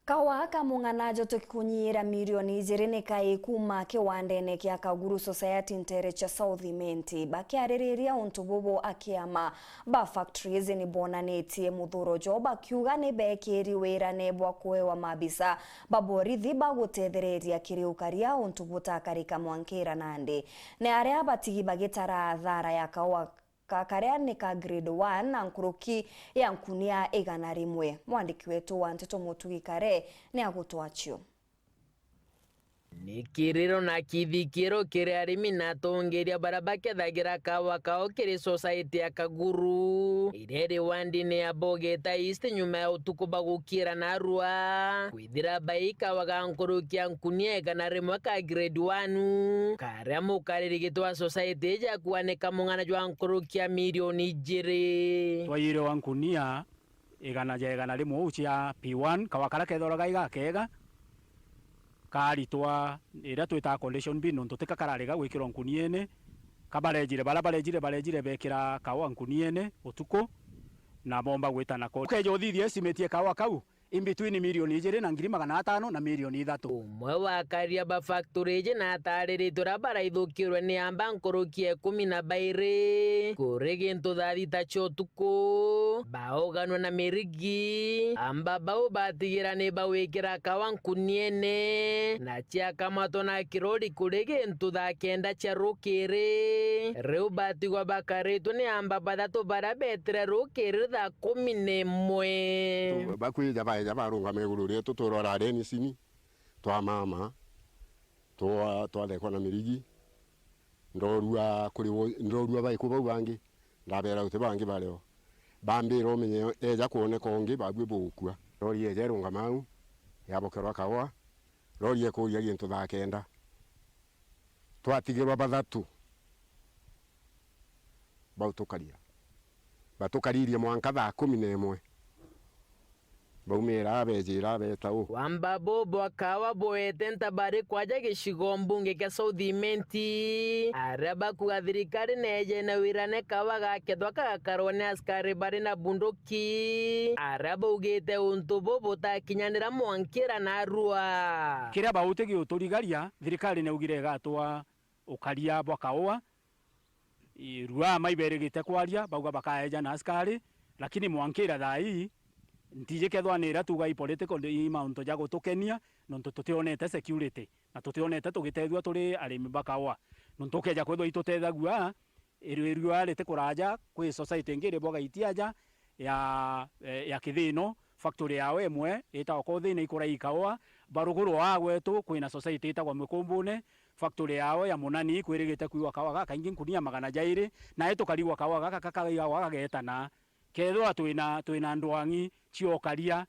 Kawa kamung'anajo tukikunyira milioni 20 kai kuma kiwandene kia Kaguru Society ntere cha South Imenti bakiaririria untu bubu akiama ba factories ni bonanetie muthuro jo bakiuga ni bekiri wira nebwa kuewa mabisa baborithi bagutethereria kiriukaria untu butakarika mwankira nandi ne aria batigi bagitara athara ya kawa kakaria ni ka grade 1 na nkuruki ya nkunia 100. Mwandiki wetu wa Nteto Mutugi Kare ni agutwachio. Nikiriro na kithikiro kiri arimi na tongeria barabake thagira kawa kao kiri society ya Kaguru ireri wandine ya Bogeta East nyuma ya utuku bagukira na rua kwithira baika wagankurukia nkunia 100 ka grade 1 karia mukaririgitwa society ya kuaneka mung'ana jwa nkurukia milioni 2 twayire wa nkunia 100 ucia P1 kawakara kethoraga igakega karitwa ira twita condition bin nonto teka kararega gwikirwa nkuniene kabarejire barejire bekira kawa nkuniene utuko na bomba gwitana ko kejo thithi estimate kawa kau in between milioni 2 na 500 na milioni 3 umwe wa karia ba factory je na tariritura baraithukirwe ni amba nkurukie 12 kurigento thita chotuko baoganwa na mirigi amba bau batigira ni bawikira kawa nkuniene na chia kamato na kirori kurigento kenda cha rukiri reu batigwa bakaretu ni amba badatu barabetre rukiri 11 bakwija baija barunga meguru retu turora reni sini twa mama twa lekwa na mirigi ndorua bai kuba bangi ndabera ute bangi bareo bambiro menye eja kuone kongi bagwe bukua rori eje runga mau yabokerwa kawa rori ekuria gintu kenda twatigirwa bathatu batukaririe mwanka 11 baumira bejira betau wamba bobo akawa boete ntabari kwaja gishigo mbunge kia South Imenti araba kugathirikari neje na wirane kawa gakethwa kagakarone askari bari na bunduki araba ugite untu bobo takinyanira mwankira na rua kiria bautegi uturigaria thirikari ne ugire gatwa ukaria bwakawa irua maiberigite kwaria bauga bakaeja na askari lakini mwankira thai ntije kethwanira tuga i political imaunt ja gutukenia nonto tutionete security na tutionete tugitethwa turi arimi bakawa nonto keja kwethwa itutethagua irua arite kuraja kwi society ngire boga itiaja ya kithino factory yawe emwe ita okothine ikura ikawa baruguru wa gwetu kwina society ita kwa Mkumbune factory yawe ya Munani kwirigite kuiwa kawa gaka ingi nkunia 200 na etukariwa kawa gaka kakaiwa wagagetana kethwa twina ndwangi ciokaria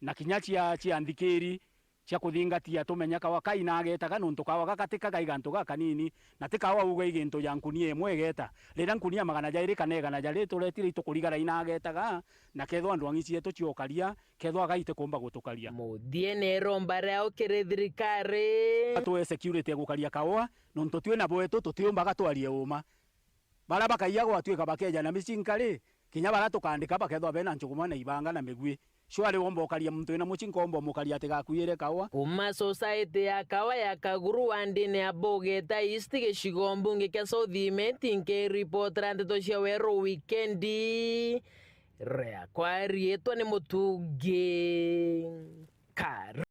na kinya cia nthikiri cia kuthingatia tumenya kawa kaina agetaga nonto kawa gakatika gaiganto gaka nini na tikawa uga iginto ya nkunia emwe geta rira nkunia 200 kanega jari turetire itukurigara ina agetaga na kethwa ndwangi cietu ciokaria kethwa gaite kumba gutukaria muthie ne romba rao kirithirikari atwe security gukaria kawa nonto twina bwetu tutiumbaga twarie uma bara bakaiya gwatuika bakeja na micinkari kinya bara tukandika bakethwa bena nchuguma na ibanga na migwi shwari wombo karia muntu ina muchinkombo mukaria atigakuire kawa kuma society ya kawa ya Kaguru wandine ya Bogeta East gishigo mbunge kia South Imenti nke report Nteto cia wero weekendi rea kwa rietwa ni Mutugi